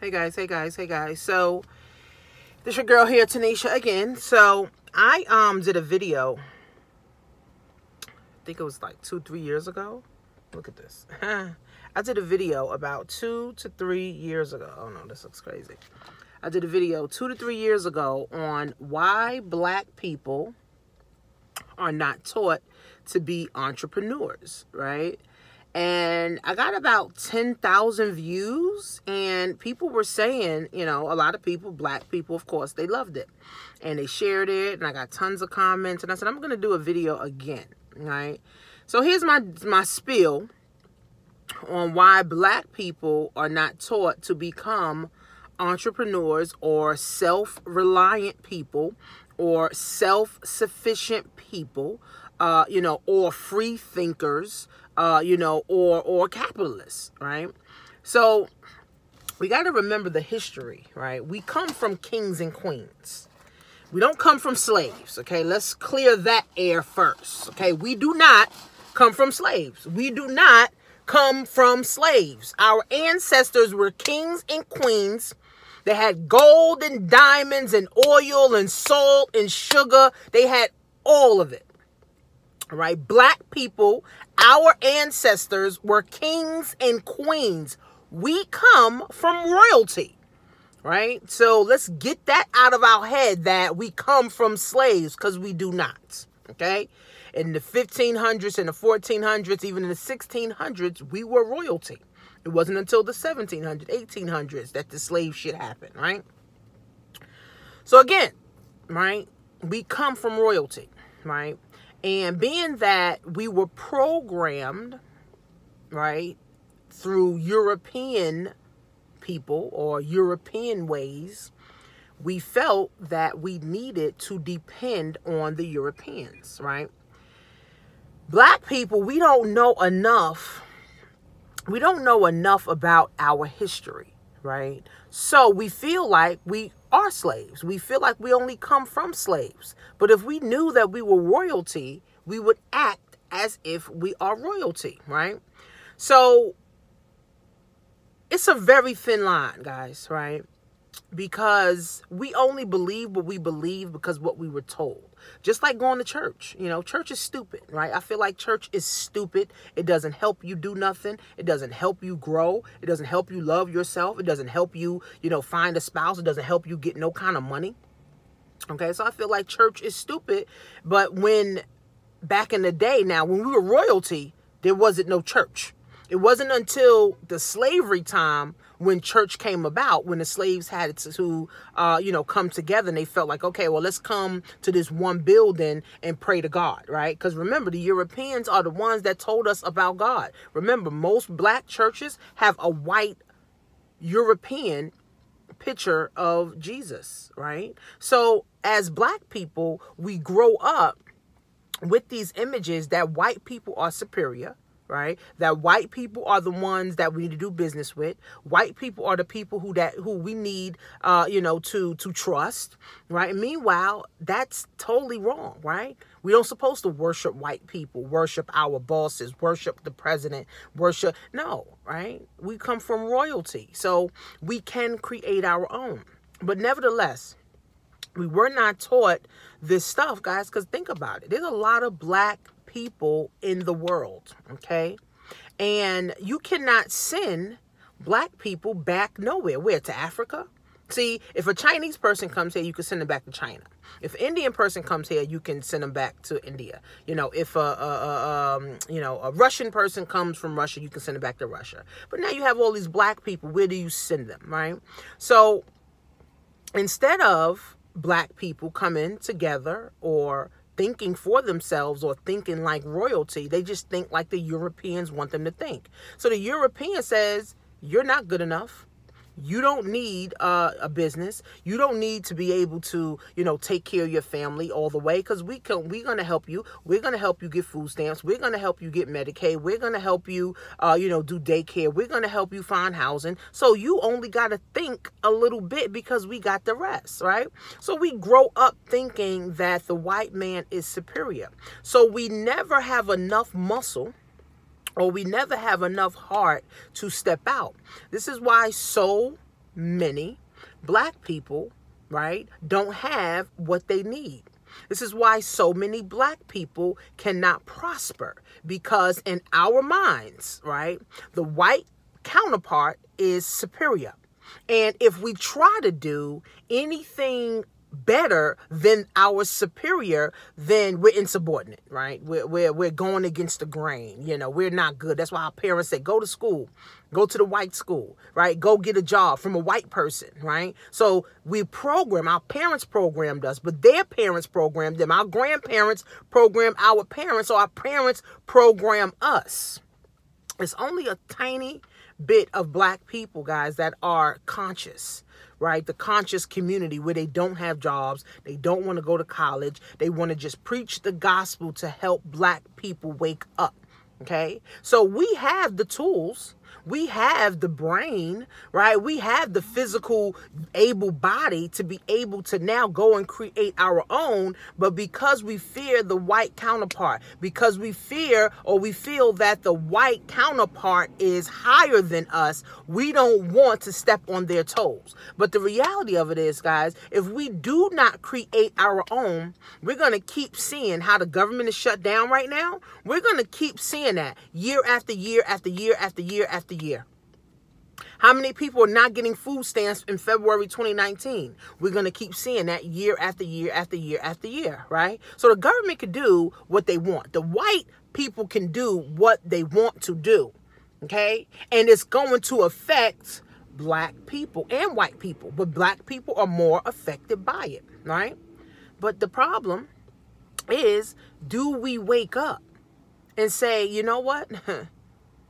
Hey guys. So this your girl here, Tanisha, again. So I did a video, I think it was like 2-3 years ago. Look at this. I did a video about 2 to 3 years ago. Oh no, this looks crazy. I did a video 2 to 3 years ago on why black people are not taught to be entrepreneurs, right? And I got about 10,000 views, and people were saying, you know, a lot of people, black people, of course, they loved it. And they shared it, and I got tons of comments. And I said, I'm going to do a video again, right? So here's my spiel on why black people are not taught to become entrepreneurs or self-reliant people or self-sufficient people, or free thinkers, or capitalists, right? So we got to remember the history, right? We come from kings and queens. We don't come from slaves, okay? Let's clear that air first, okay? We do not come from slaves. We do not come from slaves. Our ancestors were kings and queens. They had gold and diamonds and oil and salt and sugar. They had all of it. Right? Black people, our ancestors were kings and queens. We come from royalty, right? So let's get that out of our head that we come from slaves, because we do not, okay? In the 1500s and the 1400s, even in the 1600s, we were royalty. It wasn't until the 1700s, 1800s that the slave shit happened, right? So again, right, we come from royalty, right? And being that we were programmed, right, through European people or European ways, we felt that we needed to depend on the Europeans, right? Black people, we don't know enough. We don't know enough about our history, right? So we feel like we are slaves. We feel like we only come from slaves. But if we knew that we were royalty, we would act as if we are royalty, right? So it's a very thin line, guys, right? Because we only believe what we believe because what we were told. Just like going to church. You know, church is stupid, right? I feel like church is stupid. It doesn't help you do nothing. It doesn't help you grow. It doesn't help you love yourself. It doesn't help you, find a spouse. It doesn't help you get no kind of money. Okay, so I feel like church is stupid. But back in the day now, when we were royalty, there wasn't no church. It wasn't until the slavery time when church came about, when the slaves had to come together, and they felt like, okay, well, let's come to this one building and pray to God, right? Because remember, the Europeans are the ones that told us about God. Remember, most black churches have a white European picture of Jesus, right? So as black people, we grow up with these images that white people are superior, right? That white people are the ones that we need to do business with. White people are the people who we need, to trust, right? Meanwhile, that's totally wrong, right? We don't supposed to worship white people, worship our bosses, worship the president, no, right? We come from royalty, so we can create our own. But nevertheless, we were not taught this stuff, guys, because think about it. There's a lot of black people in the world, okay? And you cannot send black people back nowhere. Where? To Africa? See, if a Chinese person comes here, you can send them back to China. If an Indian person comes here, you can send them back to India. If a Russian person comes from Russia, you can send them back to Russia. But now you have all these black people. Where do you send them, right? So instead of black people coming together or thinking for themselves or thinking like royalty, they just think like the Europeans want them to think. So the European says, you're not good enough. You don't need a business. You don't need to be able to, take care of your family all the way, because we're going to help you. We're going to help you get food stamps. We're going to help you get Medicaid. We're going to help you, do daycare. We're going to help you find housing. So you only got to think a little bit because we got the rest, right? So we grow up thinking that the white man is superior. So we never have enough muscle, or we never have enough heart to step out. This is why soul many black people, right, don't have what they need. This is why so many black people cannot prosper, because in our minds, right, the white counterpart is superior. And if we try to do anything better than our superior, then we're insubordinate, right? We're going against the grain. You know, we're not good. That's why our parents say, go to school, go to the white school, right? Go get a job from a white person, right? So we program, our parents programmed us, but their parents programmed them. Our grandparents programmed our parents, so our parents program us. It's only a tiny bit of black people, guys, that are conscious, right? The conscious community where they don't have jobs. They don't want to go to college. They want to just preach the gospel to help black people wake up. Okay, so we have the tools, we have the brain, right? We have the physical able body to be able to now go and create our own. But because we fear the white counterpart, because we fear or we feel that the white counterpart is higher than us, we don't want to step on their toes. But the reality of it is, guys, if we do not create our own, we're going to keep seeing how the government is shut down right now. We're going to keep seeing that year after year after year after year after year. How many people are not getting food stamps in February 2019? We're going to keep seeing that year after year after year after year, right? So the government can do what they want. The white people can do what they want to do, okay? And it's going to affect black people and white people, but black people are more affected by it, right? But the problem is, do we wake up and say, you know what?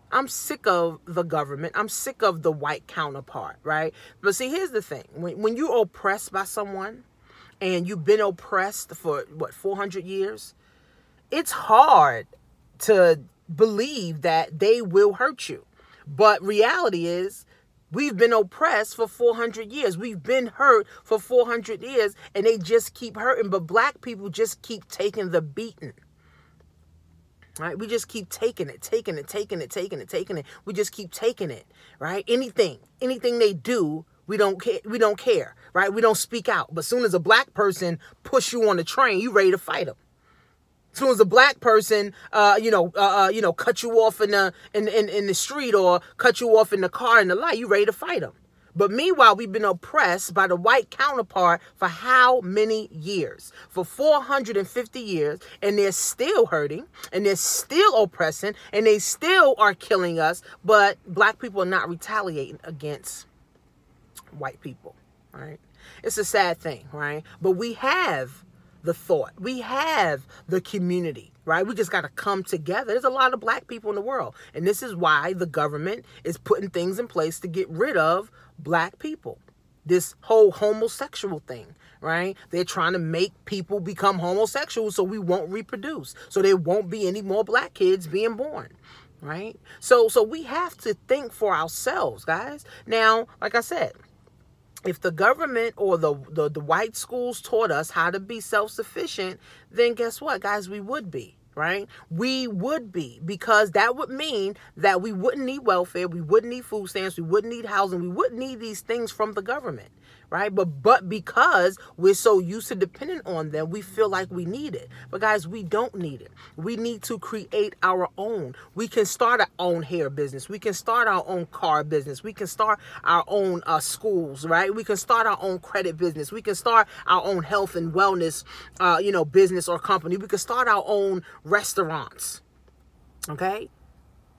I'm sick of the government. I'm sick of the white counterpart, right? But see, here's the thing. When you're oppressed by someone and you've been oppressed for, 400 years, it's hard to believe that they will hurt you. But reality is, we've been oppressed for 400 years. We've been hurt for 400 years, and they just keep hurting. But black people just keep taking the beating. Right? We just keep taking it. We just keep taking it, right? Anything they do, we don't care, right? We don't speak out. But as soon as a black person push you on the train, you ready to fight them. As soon as a black person, cut you off in the street or cut you off in the car in the light, you ready to fight them. But meanwhile, we've been oppressed by the white counterpart for how many years? For 450 years, and they're still hurting, and they're still oppressing, and they still are killing us, but black people are not retaliating against white people, right? It's a sad thing, right? But we have the thought. We have the community, right? We just got to come together. There's a lot of black people in the world, and this is why the government is putting things in place to get rid of black people. This whole homosexual thing, right? They're trying to make people become homosexual so we won't reproduce, so there won't be any more black kids being born, right? So we have to think for ourselves, guys. Now, like I said, if the government or the white schools taught us how to be self-sufficient, then guess what, guys? We would be, right? We would be, because that would mean that we wouldn't need welfare, we wouldn't need food stamps, we wouldn't need housing, we wouldn't need these things from the government, right? But because we're so used to depending on them, we feel like we need it. But guys, we don't need it. We need to create our own. We can start our own hair business. We can start our own car business. We can start our own schools, right? We can start our own credit business. We can start our own health and wellness, business or company. We can start our own restaurants, okay?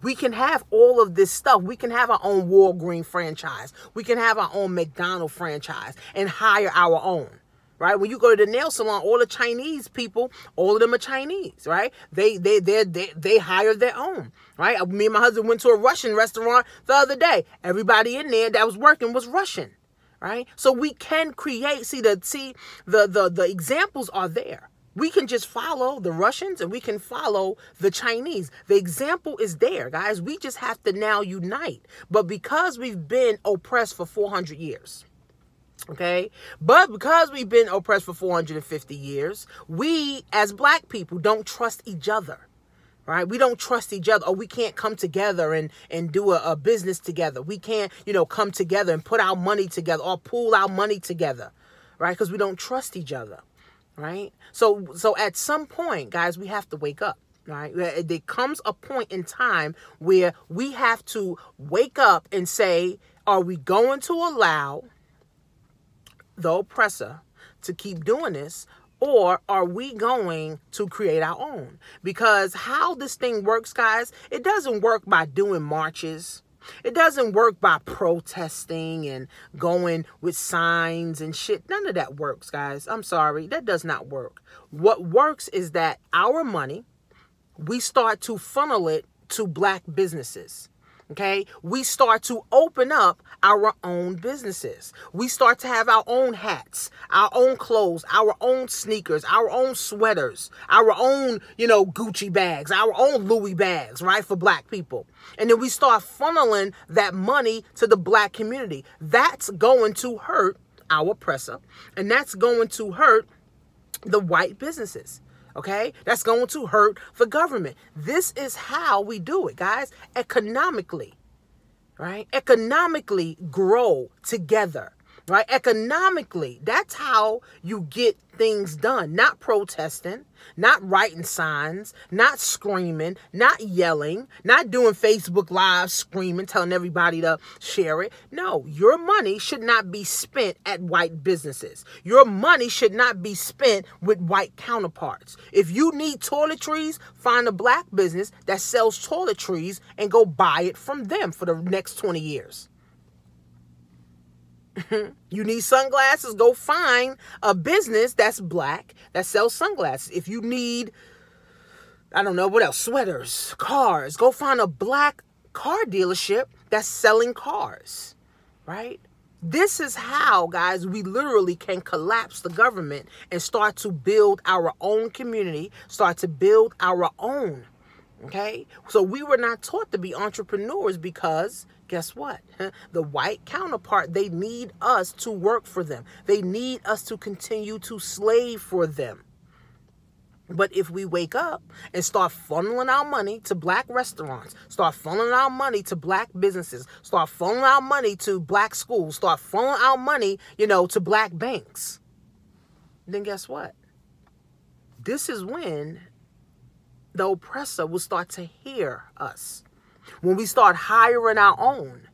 We can have all of this stuff. We can have our own Walgreens franchise. We can have our own McDonald's franchise and hire our own, right? When you go to the nail salon, all the Chinese people, all of them are Chinese, right? They hire their own, right? Me and my husband went to a Russian restaurant the other day. Everybody in there that was working was Russian, right? So we can create, the examples are there. We can just follow the Russians and we can follow the Chinese. The example is there, guys. We just have to now unite. But because we've been oppressed for 400 years, okay? But because we've been oppressed for 450 years, we as black people don't trust each other. right? We don't trust each other, or we can't come together and do a business together. We can't, come together and put our money together or pool our money together, right? Because we don't trust each other, right? So at some point, guys, we have to wake up, right? There comes a point in time where we have to wake up and say, are we going to allow the oppressor to keep doing this, or are we going to create our own? Because how this thing works, guys, it doesn't work by doing marches. It doesn't work by protesting and going with signs and shit. None of that works, guys. I'm sorry. That does not work. What works is that our money, we start to funnel it to black businesses. Okay, we start to open up our own businesses. We start to have our own hats, our own clothes, our own sneakers, our own sweaters, our own, Gucci bags, our own Louis bags, right, for black people. And then we start funneling that money to the black community. That's going to hurt our oppressor, and that's going to hurt the white businesses. Okay, that's going to hurt the government. This is how we do it, guys. Economically, right? Economically grow together, right? Economically, that's how you get things done. Not protesting, not writing signs, not screaming, not yelling, not doing Facebook Live screaming, telling everybody to share it. No, your money should not be spent at white businesses. Your money should not be spent with white counterparts. If you need toiletries, find a black business that sells toiletries and go buy it from them for the next 20 years. You need sunglasses, go find a business that's black that sells sunglasses. If you need, I don't know, what else? Sweaters, cars, go find a black car dealership that's selling cars, right? This is how, guys, we literally can collapse the government and start to build our own community, start to build our own. Okay, so we were not taught to be entrepreneurs because guess what? The white counterpart, they need us to work for them. They need us to continue to slave for them. But if we wake up and start funneling our money to black restaurants, start funneling our money to black businesses, start funneling our money to black schools, start funneling our money, to black banks, then guess what? This is when the oppressor will start to hear us. When we start hiring our own,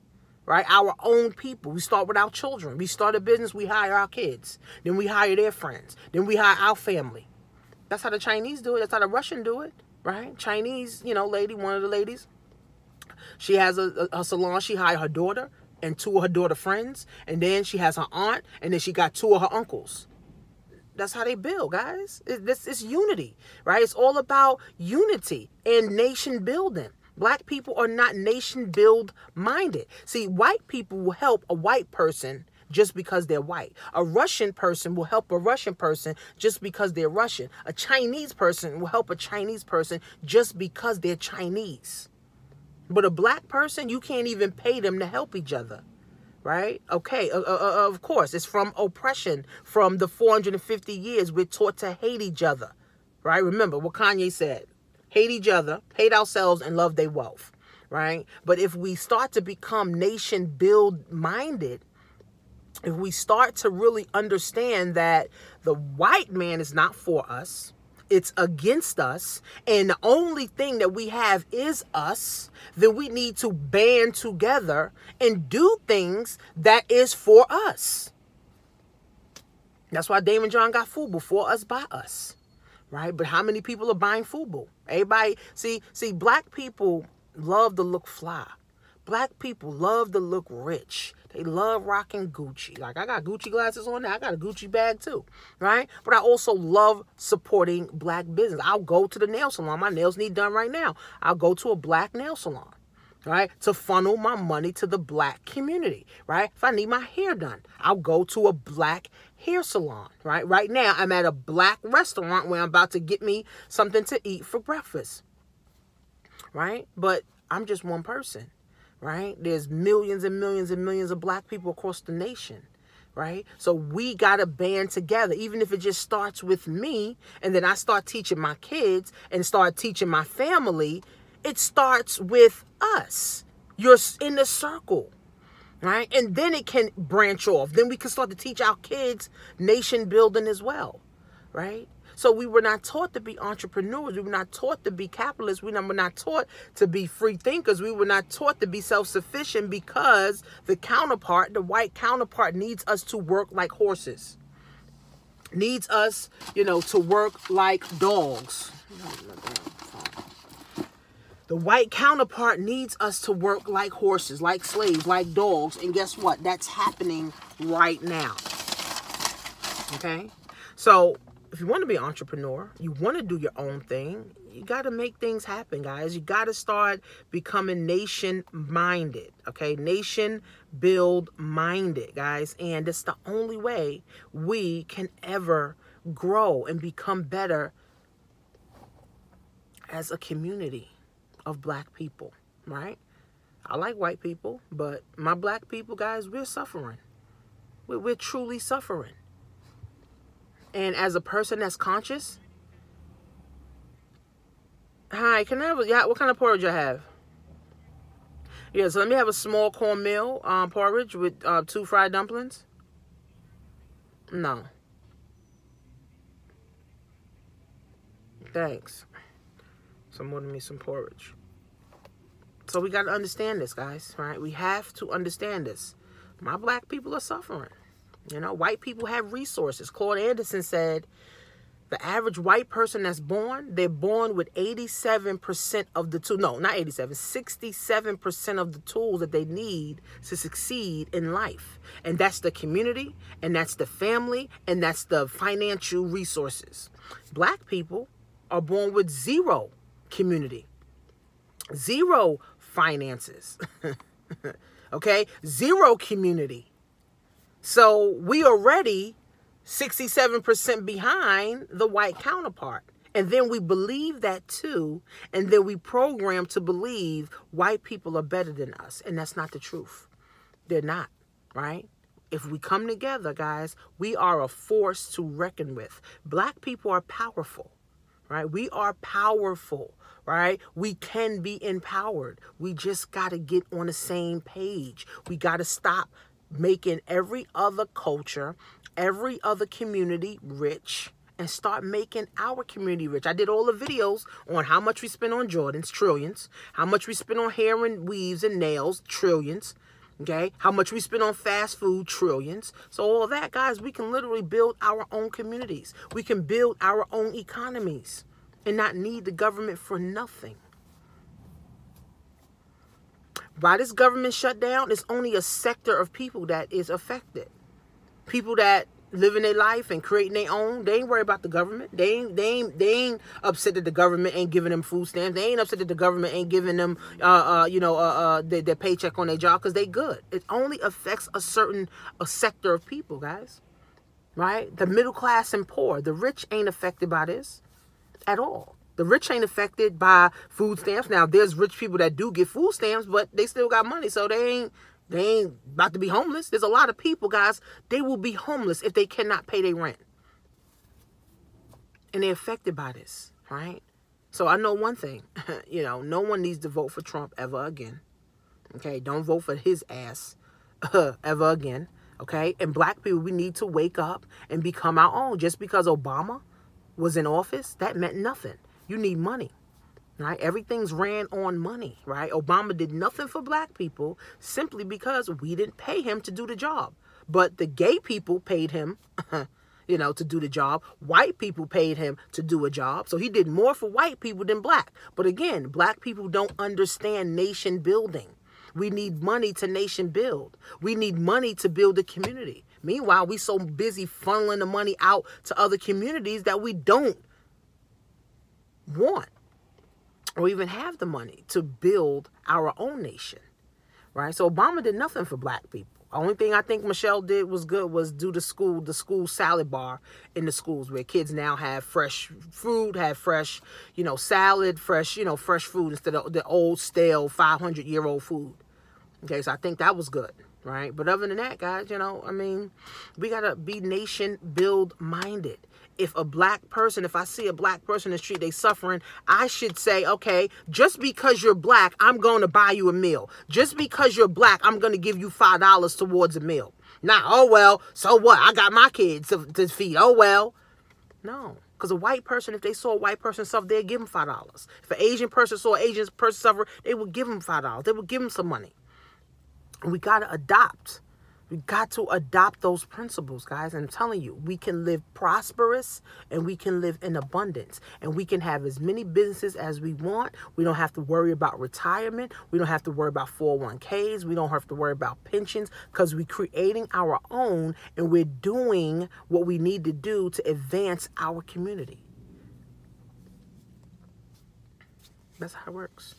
right? Our own people. We start with our children. We start a business, we hire our kids. Then we hire their friends. Then we hire our family. That's how the Chinese do it. That's how the Russian do it, right? Chinese, lady, one of the ladies, she has a salon. She hired her daughter and two of her daughter friends. And then she has her aunt. And then she got two of her uncles. That's how they build, guys. It's unity, right? It's all about unity and nation building. Black people are not nation build minded. See, white people will help a white person just because they're white. A Russian person will help a Russian person just because they're Russian. A Chinese person will help a Chinese person just because they're Chinese. But a black person, you can't even pay them to help each other. Right? Okay, of course, it's from oppression. From the 450 years, we're taught to hate each other. Right? Remember what Kanye said. Hate each other, hate ourselves, and love their wealth. Right? But if we start to become nation build minded, if we start to really understand that the white man is not for us, it's against us, and the only thing that we have is us, then we need to band together and do things that is for us. That's why Daymond John got FUBU, for us, by us, right? But how many people are buying FUBU? Everybody, see, black people love to look fly. Black people love to look rich. They love rocking Gucci. Like, I got Gucci glasses on now. I got a Gucci bag too, right? But I also love supporting black business. I'll go to the nail salon. My nails need done right now. I'll go to a black nail salon, right? To funnel my money to the black community, right? If I need my hair done, I'll go to a black hair salon, right? Right now, I'm at a black restaurant where I'm about to get me something to eat for breakfast, right? But I'm just one person. Right? There's millions and millions and millions of black people across the nation, right? So we got to band together, even if it just starts with me, and then I start teaching my kids and start teaching my family. It starts with us. You're in the circle, right? And then it can branch off. Then we can start to teach our kids nation building as well, right? So we were not taught to be entrepreneurs. We were not taught to be capitalists. We were not taught to be free thinkers. We were not taught to be self-sufficient, because the white counterpart needs us to work like horses. Needs us, to work like dogs. The white counterpart needs us to work like horses, like slaves, like dogs. And guess what? That's happening right now. Okay? So if you want to be an entrepreneur, you want to do your own thing, you got to make things happen, guys. You got to start becoming nation-minded, okay? Nation-build-minded, guys. And it's the only way we can ever grow and become better as a community of black people, right? I like white people, but my black people, guys, we're suffering. We're truly suffering. And as a person that's conscious, hi, can I have, what kind of porridge I have? Yeah, so let me have a small cornmeal porridge with 2 fried dumplings. No. Thanks. Some more than me some porridge. So we got to understand this, guys, right? We have to understand this. My black people are suffering. White people have resources. Claude Anderson said the average white person that's born, they're born with 87% of the tools. No, not 87, 67% of the tools that they need to succeed in life. And that's the community, and that's the family, and that's the financial resources. Black people are born with 0 community, 0 finances, okay? 0 community. So we already 67% behind the white counterpart. And then we believe that too. And then we program to believe white people are better than us. And that's not the truth. They're not, right? If we come together, guys, we are a force to reckon with. Black people are powerful, right? We are powerful, right? We can be empowered. We just got to get on the same page. We got to stop making every other culture, every other community rich, and start making our community rich. I did all the videos on how much we spend on Jordans, trillions. How much we spend on hair and weaves and nails, trillions. Okay? How much we spend on fast food, trillions. So all that, guys, we can literally build our own communities. We can build our own economies and not need the government for nothing. By this government shutdown, it's only a sector of people that is affected. People that living their life and creating their own, they ain't worried about the government. They ain't upset that the government ain't giving them food stamps. They ain't upset that the government ain't giving them, their paycheck on their job, because they good. It only affects a sector of people, guys, right? The middle class and poor. The rich ain't affected by this at all. The rich ain't affected by food stamps. Now, there's rich people that do get food stamps, but they still got money, so they ain't about to be homeless. There's a lot of people, guys, they will be homeless if they cannot pay their rent. And they're affected by this, right? So I know one thing, no one needs to vote for Trump ever again. Okay, don't vote for his ass ever again. Okay, and black people, we need to wake up and become our own. Just because Obama was in office, that meant nothing. You need money. Right? Everything's ran on money, right? Obama did nothing for black people simply because we didn't pay him to do the job. But the gay people paid him, to do the job. White people paid him to do a job. So he did more for white people than black. But again, black people don't understand nation building. We need money to nation build. We need money to build a community. Meanwhile, we so busy funneling the money out to other communities that we don't want or even have the money to build our own nation, right? So Obama did nothing for black people. The only thing I think Michelle did was good was do the school salad bar in the schools, where kids now have fresh food, have fresh, salad, fresh food instead of the old stale 500-year-old food. Okay, so I think that was good. right? But other than that, guys, you know, I mean, we got to be nation build minded. If a black person, if I see a black person in the street, they suffering, I should say, okay, just because you're black, I'm going to buy you a meal. Just because you're black, I'm going to give you $5 towards a meal. Now, oh, well, so what? I got my kids to feed. Oh, well. No, because a white person, if they saw a white person suffer, they'd give them $5. If an Asian person saw an Asian person suffer, they would give them $5. They would give them some money. And we got to adopt. We got to adopt those principles, guys. And I'm telling you, we can live prosperous and we can live in abundance. And we can have as many businesses as we want. We don't have to worry about retirement. We don't have to worry about 401ks. We don't have to worry about pensions because we're creating our own and we're doing what we need to do to advance our community. That's how it works.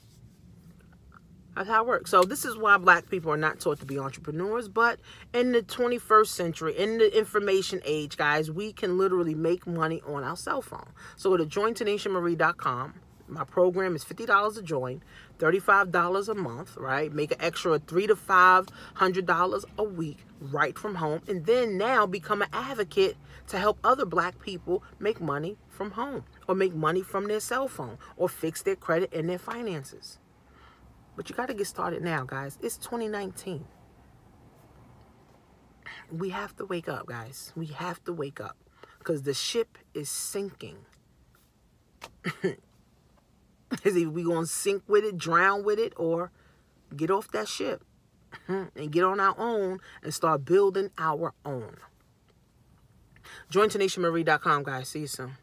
That's how it works. So this is why black people are not taught to be entrepreneurs. But in the 21st century, in the information age, guys, we can literally make money on our cell phone. So go to joinTanishaMarie.com. My program is $50 to join, $35 a month, right? Make an extra $300 to $500 a week right from home. And then now become an advocate to help other black people make money from home or make money from their cell phone or fix their credit and their finances. But you got to get started now, guys. It's 2019. We have to wake up, guys. We have to wake up because the ship is sinking. Is either we going to sink with it, drown with it, or get off that ship and get on our own and start building our own. JoinTanishaMarie.com, guys. See you soon.